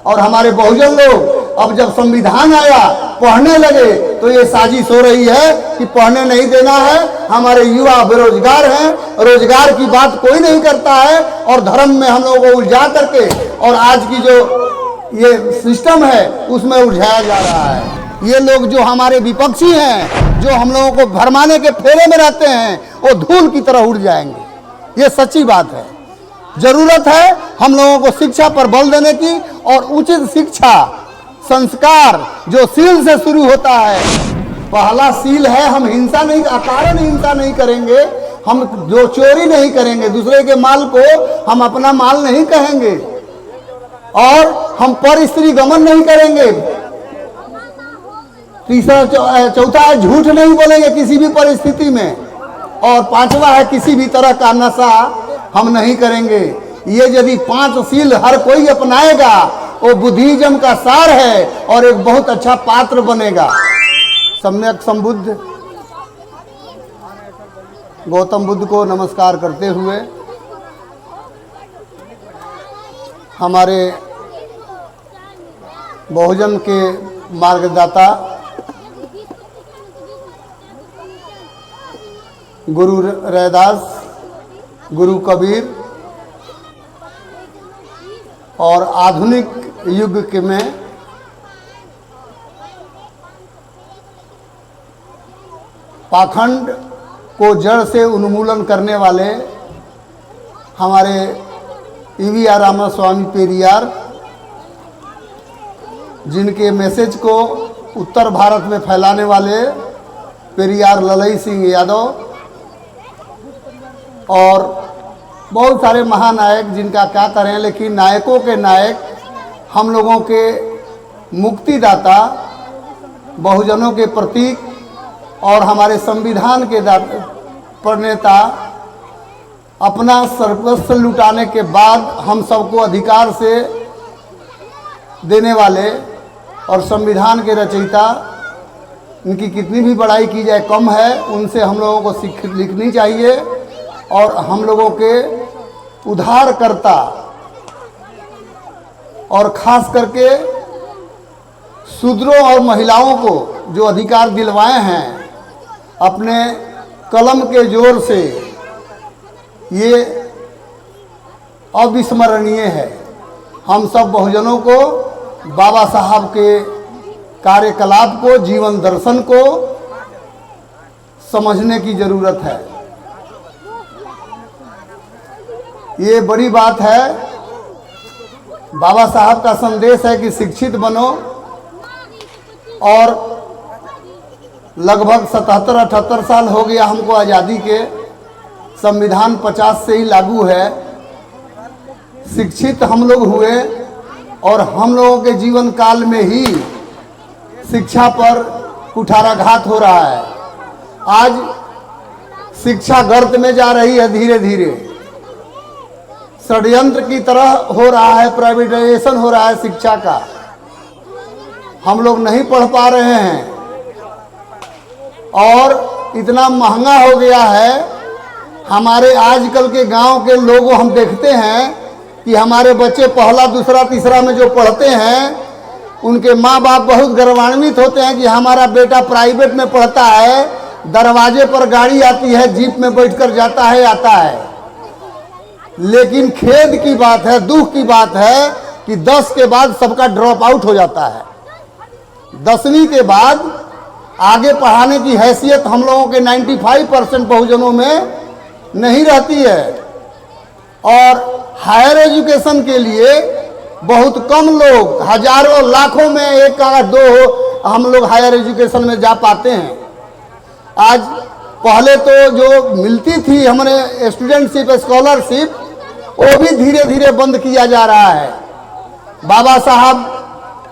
और हमारे बहुजन लोग अब जब संविधान आया पढ़ने लगे तो ये साजिश हो रही है कि पढ़ने नहीं देना है। हमारे युवा बेरोजगार हैं, रोजगार की बात कोई नहीं करता है और धर्म में हम लोगों को उलझा करके और आज की जो ये सिस्टम है उसमें उलझाया जा रहा है। ये लोग जो हमारे विपक्षी हैं, जो हम लोगों को भरमाने के फेरे में रहते हैं, वो धूल की तरह उड़ जाएंगे। ये सच्ची बात है। जरूरत है हम लोगों को शिक्षा पर बल देने की और उचित शिक्षा संस्कार जो सील से शुरू होता है। पहला सील है हम हिंसा नहीं, अकारण हिंसा नहीं करेंगे, हम जो चोरी नहीं करेंगे, दूसरे के माल को हम अपना माल नहीं कहेंगे और हम पर स्त्री गमन नहीं करेंगे। तीसरा चौथा है झूठ नहीं बोलेंगे किसी भी परिस्थिति में और पांचवा है किसी भी तरह का नशा हम नहीं करेंगे। ये यदि 5 सील हर कोई अपनाएगा वो बुद्धिज्म का सार है और एक बहुत अच्छा पात्र बनेगा। सम्यक संबुद्ध गौतम बुद्ध को नमस्कार करते हुए हमारे बहुजन के मार्गदाता गुरु रैदास, गुरु कबीर और आधुनिक युग के में पाखंड को जड़ से उन्मूलन करने वाले हमारे ईवीआर रामास्वामी पेरियार, जिनके मैसेज को उत्तर भारत में फैलाने वाले पेरियार ललई सिंह यादव और बहुत सारे महानायक जिनका क्या करें, लेकिन नायकों के नायक, हम लोगों के मुक्तिदाता, बहुजनों के प्रतीक और हमारे संविधान के प्रणेता अपना सर्वस्व लुटाने के बाद हम सबको अधिकार से देने वाले और संविधान के रचयिता, इनकी कितनी भी बड़ाई की जाए कम है। उनसे हम लोगों को सीख लिखनी चाहिए और हम लोगों के उद्धारकर्ता और खास करके शूद्रों और महिलाओं को जो अधिकार दिलवाए हैं अपने कलम के जोर से, ये अविस्मरणीय है। हम सब बहुजनों को बाबा साहब के कार्यकलाप को, जीवन दर्शन को समझने की जरूरत है। ये बड़ी बात है। बाबा साहब का संदेश है कि शिक्षित बनो और लगभग 77-78 साल हो गया हमको आज़ादी के, संविधान 50 से ही लागू है। शिक्षित हम लोग हुए और हम लोगों के जीवन काल में ही शिक्षा पर कुठाराघात हो रहा है। आज शिक्षा गर्त में जा रही है, धीरे धीरे षड्यंत्र की तरह हो रहा है, प्राइवेटाइजेशन हो रहा है शिक्षा का। हम लोग नहीं पढ़ पा रहे हैं और इतना महंगा हो गया है। हमारे आजकल के गांव के लोगों हम देखते हैं कि हमारे बच्चे पहला, दूसरा, तीसरा में जो पढ़ते हैं उनके माँ बाप बहुत गौरवान्वित होते हैं कि हमारा बेटा प्राइवेट में पढ़ता है, दरवाजे पर गाड़ी आती है, जीप में बैठकर जाता है, आता है। लेकिन खेद की बात है, दुख की बात है कि 10 के बाद सबका ड्रॉप आउट हो जाता है। 10वीं के बाद आगे पढ़ाने की हैसियत हम लोगों के 95% बहुजनों में नहीं रहती है और हायर एजुकेशन के लिए बहुत कम लोग, हजारों लाखों में एक या दो हम लोग हायर एजुकेशन में जा पाते हैं। आज पहले तो जो मिलती थी हमारे स्टूडेंटशिप, स्कॉलरशिप, वो भी धीरे धीरे बंद किया जा रहा है। बाबा साहब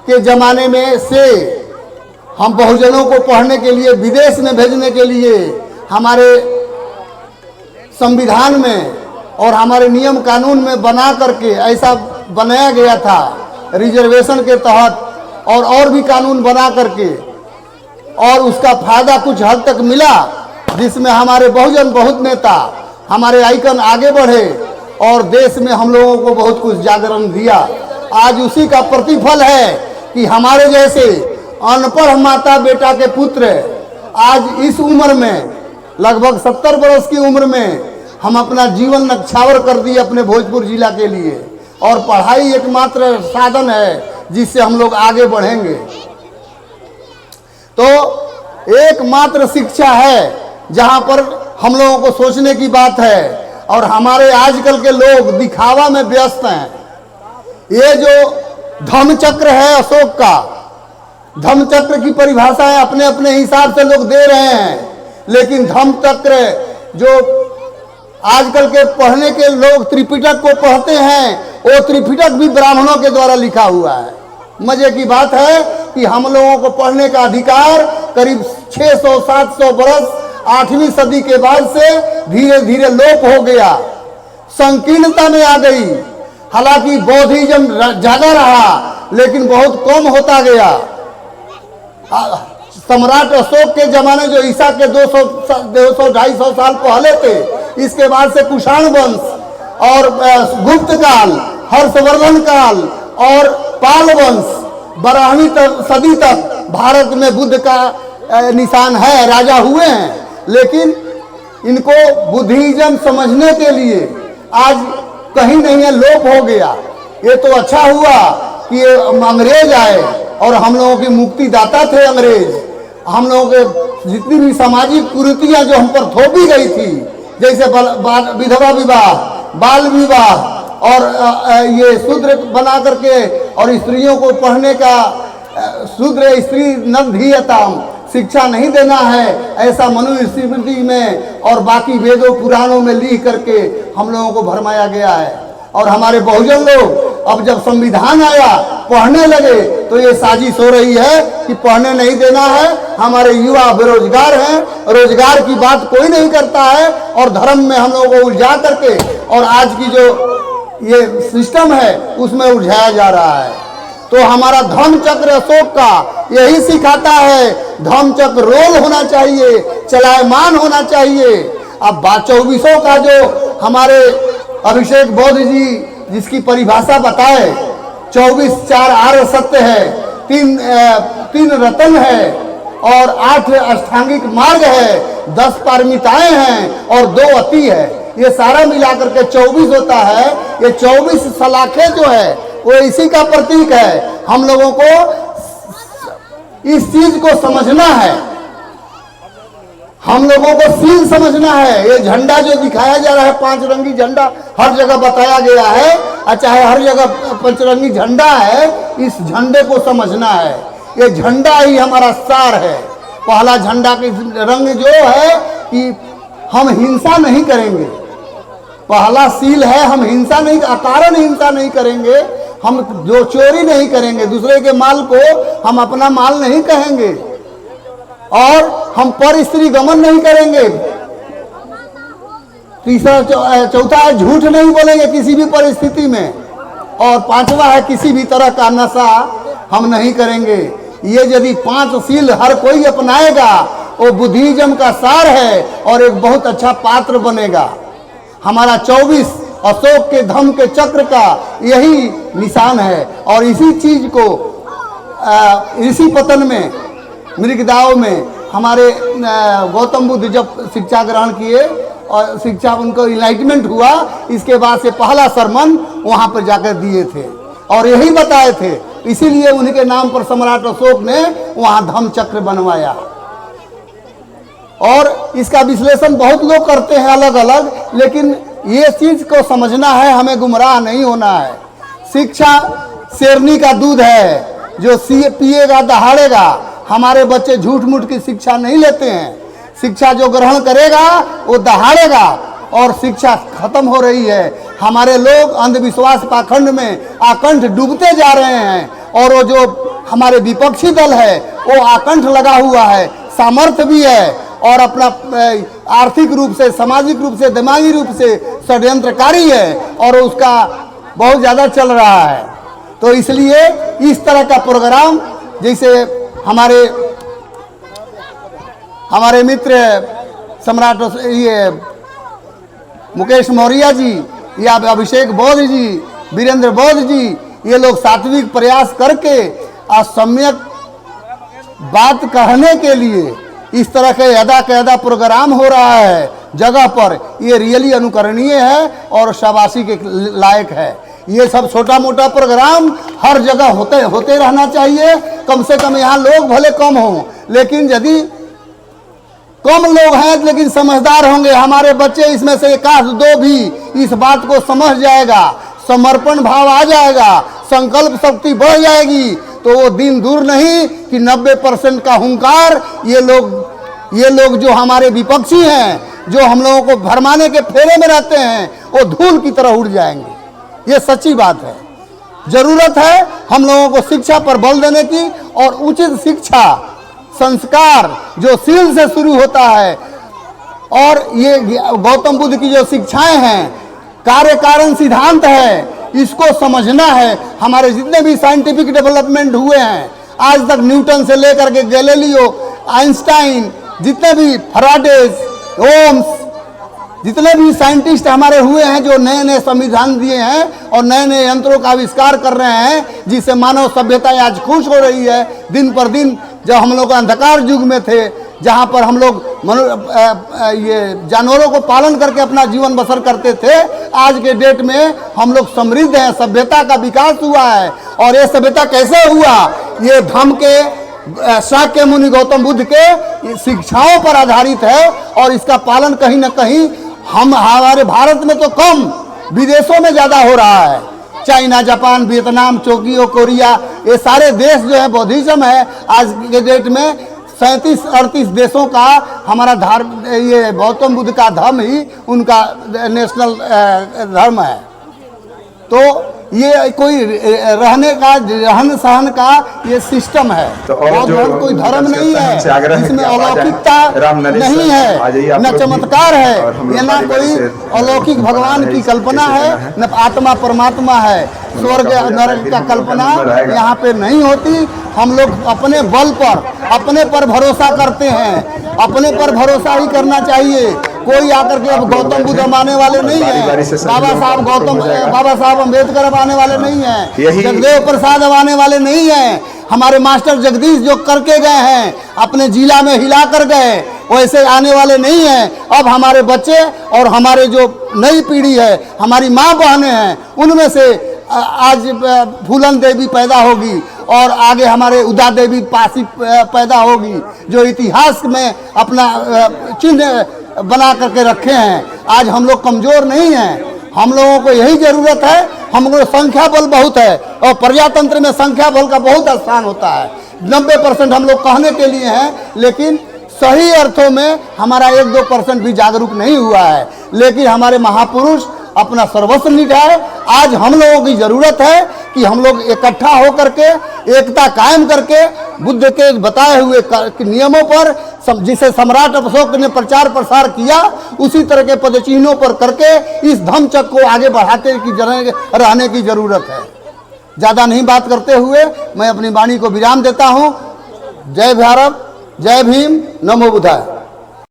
के ज़माने में से हम बहुजनों को पढ़ने के लिए, विदेश में भेजने के लिए हमारे संविधान में और हमारे नियम कानून में बना करके ऐसा बनाया गया था रिजर्वेशन के तहत और भी कानून बना करके, और उसका फायदा कुछ हद तक मिला, जिसमें हमारे बहुजन, बहुत नेता, हमारे आइकन आगे बढ़े और देश में हम लोगों को बहुत कुछ जागरण दिया। आज उसी का प्रतिफल है कि हमारे जैसे अनपढ़ माता बेटा के पुत्र आज इस उम्र में लगभग 70 वर्ष की उम्र में हम अपना जीवन नक्छावर कर दिए अपने भोजपुर जिला के लिए। और पढ़ाई एकमात्र साधन है जिससे हम लोग आगे बढ़ेंगे। तो एकमात्र शिक्षा है जहां पर हम लोगों को सोचने की बात है। और हमारे आजकल के लोग दिखावा में व्यस्त हैं। ये जो धम्मचक्र है अशोक का, धम्मचक्र की परिभाषाएं अपने अपने हिसाब से लोग दे रहे हैं, लेकिन धम्मचक्र जो आजकल के पढ़ने के लोग त्रिपिटक को पढ़ते हैं, वो त्रिपिटक भी ब्राह्मणों के द्वारा लिखा हुआ है। मजे की बात है कि हम लोगों को पढ़ने का अधिकार करीब 600-700 वर्ष 8वीं सदी के बाद से धीरे धीरे लोप हो गया, संकीर्णता में आ गई। हालांकि बौद्धिज्म ज्यादा रहा लेकिन बहुत कम होता गया। सम्राट अशोक के जमाने जो ईसा के 200-250 साल पहले थे, इसके बाद से कुषाण वंश और गुप्त काल, हर्षवर्धन काल और पाल वंश 12वीं सदी तक भारत में बुद्ध का निशान है, राजा हुए हैं। लेकिन इनको बुद्धिज्म समझने के लिए आज कहीं नहीं है, लोप हो गया। ये तो अच्छा हुआ कि अंग्रेज आए और हम लोगों की मुक्ति दाता थे अंग्रेज। हम लोगों के जितनी भी सामाजिक कुरीतियां जो हम पर थोपी गई थी, जैसे विधवा विवाह, बाल विवाह और ये शूद्र बना करके और स्त्रियों को पढ़ने का शूद्र स्त्री नधीयताम शिक्षा नहीं देना है, ऐसा मनुस्मृति में और बाकी वेदों पुराणों में लिख करके हम लोगों को भरमाया गया है। और हमारे बहुजन लोग अब जब संविधान आया पढ़ने लगे तो ये साजिश हो रही है कि पढ़ने नहीं देना है। हमारे युवा बेरोजगार हैं, रोजगार की बात कोई नहीं करता है और धर्म में हम लोगों को उलझा करके और आज की जो ये सिस्टम है उसमें उलझाया जा रहा है। तो हमारा धम्मचक्र अशोक का यही सिखाता है, धम्मचक्र रोल होना चाहिए, चलायमान होना चाहिए। अब 24 का जो हमारे अभिषेक बौद्ध जी जिसकी परिभाषा बताए, 24 आर्य सत्य है, 3 रतन है और 8 अष्टांगिक मार्ग है, 10 पारमिताएं हैं और 2 अति है। ये सारा मिलाकर के 24 होता है। ये 24 सलाखें जो है वो इसी का प्रतीक है। हम लोगों को इस चीज को समझना है, हम लोगों को सील समझना है। ये झंडा जो दिखाया जा रहा है, 5 रंगी झंडा हर जगह बताया गया है, चाहे हर जगह 5 रंगी झंडा है, इस झंडे को समझना है। ये झंडा ही हमारा सार है। पहला झंडा के रंग जो है कि हम हिंसा नहीं करेंगे, पहला सील है हम हिंसा नहीं, अकारण हिंसा नहीं करेंगे। हम जो चोरी नहीं करेंगे, दूसरे के माल को हम अपना माल नहीं कहेंगे और हम पर स्त्री गमन नहीं करेंगे। चौथा है झूठ नहीं बोलेंगे किसी भी परिस्थिति में। और 5वां है किसी भी तरह का नशा हम नहीं करेंगे। ये यदि 5 सील हर कोई अपनाएगा वो बुद्धिज्म का सार है और एक बहुत अच्छा पात्र बनेगा। हमारा 24 अशोक के धम्म के चक्र का यही निशान है। और इसी चीज को ऋषि पतन में, मृगदाव में हमारे गौतम बुद्ध जब शिक्षा ग्रहण किए और शिक्षा उनको इनलाइटमेंट हुआ, इसके बाद से पहला सरमन वहां पर जाकर दिए थे और यही बताए थे। इसीलिए उनके नाम पर सम्राट अशोक ने वहां धम्म चक्र बनवाया। और इसका विश्लेषण बहुत लोग करते हैं अलग अलग, लेकिन ये चीज को समझना है, हमें गुमराह नहीं होना है। शिक्षा शेरनी का दूध है, जो पिएगा दहाड़ेगा। हमारे बच्चे झूठ मूठ की शिक्षा नहीं लेते हैं। शिक्षा जो ग्रहण करेगा वो दहाड़ेगा और शिक्षा खत्म हो रही है। हमारे लोग अंधविश्वास पाखंड में आकंठ डूबते जा रहे हैं और वो जो हमारे विपक्षी दल है वो आकंठ लगा हुआ है, सामर्थ्य भी है और अपना आर्थिक रूप से, सामाजिक रूप से, दिमागी रूप से षड्यंत्रकारी है और उसका बहुत ज़्यादा चल रहा है। तो इसलिए इस तरह का प्रोग्राम, जैसे हमारे मित्र सम्राट ये मुकेश मौर्य जी या अभिषेक बौद्ध जी, वीरेंद्र बौद्ध जी, ये लोग सात्विक प्रयास करके असम्यक बात कहने के लिए इस तरह के यदा प्रोग्राम हो रहा है जगह पर, ये रियली अनुकरणीय है और शाबाशी के लायक है। ये सब छोटा मोटा प्रोग्राम हर जगह होते रहना चाहिए। कम से कम यहाँ लोग भले कम हों, लेकिन यदि कम लोग हैं लेकिन समझदार होंगे, हमारे बच्चे इसमें से एक आध दो भी इस बात को समझ जाएगा, समर्पण भाव आ जाएगा, संकल्प शक्ति बढ़ जाएगी, तो वो दिन दूर नहीं कि 90% का हुंकार ये लोग जो हमारे विपक्षी हैं, जो हम लोगों को भरमाने के फेरे में रहते हैं, वो धूल की तरह उड़ जाएंगे। ये सच्ची बात है। जरूरत है हम लोगों को शिक्षा पर बल देने की, और उचित शिक्षा संस्कार जो सील से शुरू होता है, और ये गौतम बुद्ध की जो शिक्षाएं हैं, कार्य कारण सिद्धांत है, इसको समझना है। हमारे जितने भी साइंटिफिक डेवलपमेंट हुए हैं आज तक, न्यूटन से लेकर के गैलीलियो, आइंस्टाइन, जितने भी फराडेज, ओम्स, जितने भी साइंटिस्ट हमारे हुए हैं जो नए नए संविधान दिए हैं और नए नए यंत्रों का आविष्कार कर रहे हैं, जिससे मानव सभ्यता आज खुश हो रही है दिन पर दिन। जब हम लोग अंधकार युग में थे, जहाँ पर हम लोग ये जानवरों को पालन करके अपना जीवन बसर करते थे, आज के डेट में हम लोग समृद्ध हैं, सभ्यता का विकास हुआ है। और ये सभ्यता कैसे हुआ? ये धम्म के शाक्य मुनि गौतम बुद्ध के शिक्षाओं पर आधारित है, और इसका पालन कहीं ना कहीं हमारे भारत में तो कम, विदेशों में ज़्यादा हो रहा है। China, Japan, Vietnam, Tokyo, Korea, ये सारे देश जो है बौद्धिज्म है। आज के डेट में 37-38 देशों का हमारा धर्म, ये गौतम बुद्ध का धर्म ही उनका नेशनल धर्म है। तो ये कोई रहने का, रहन सहन का ये सिस्टम है। तो और कोई धर्म नहीं है, इसमें अलौकिकता नहीं है, न चमत्कार है, ये ना कोई अलौकिक भगवान की कल्पना है, न आत्मा परमात्मा है। स्वर्ग नरक का कल्पना यहाँ पे नहीं होती। हम लोग अपने बल पर, अपने पर भरोसा करते हैं, अपने पर भरोसा ही करना चाहिए। कोई आकर के अब गौतम बुद्ध मानने वाले नहीं है, बाबा साहब अम्बेडकर आने वाले नहीं है, जगदेव प्रसाद आने वाले नहीं है। हमारे मास्टर जगदीश जो करके गए हैं, अपने जिला में हिला कर गए, वैसे आने वाले नहीं हैं। अब हमारे बच्चे और हमारे जो नई पीढ़ी है, हमारी माँ बहनें हैं, उनमें से आज फूलन देवी पैदा होगी और आगे हमारे उदा देवी पासी पैदा होगी, जो इतिहास में अपना चिन्ह बना करके रखे हैं। आज हम लोग कमज़ोर नहीं हैं, हम लोगों को यही ज़रूरत है। हम लोग संख्या बल बहुत है, और प्रजातंत्र में संख्या बल का बहुत स्थान होता है। 90% हम लोग कहने के लिए हैं, लेकिन सही अर्थों में हमारा 1-2% भी जागरूक नहीं हुआ है। लेकिन हमारे महापुरुष अपना सर्वस्व निभाए। आज हम लोगों की ज़रूरत है कि हम लोग इकट्ठा होकर के, एकता कायम करके, बुद्ध के बताए हुए नियमों पर, जिसे सम्राट अशोक ने प्रचार प्रसार किया, उसी तरह के पदचिन्हों पर करके इस धम्मचक्र को आगे बढ़ाते रहने की ज़रूरत है। ज़्यादा नहीं बात करते हुए मैं अपनी वाणी को विराम देता हूँ। जय भारत, जय भीम, नमो बुद्धाय।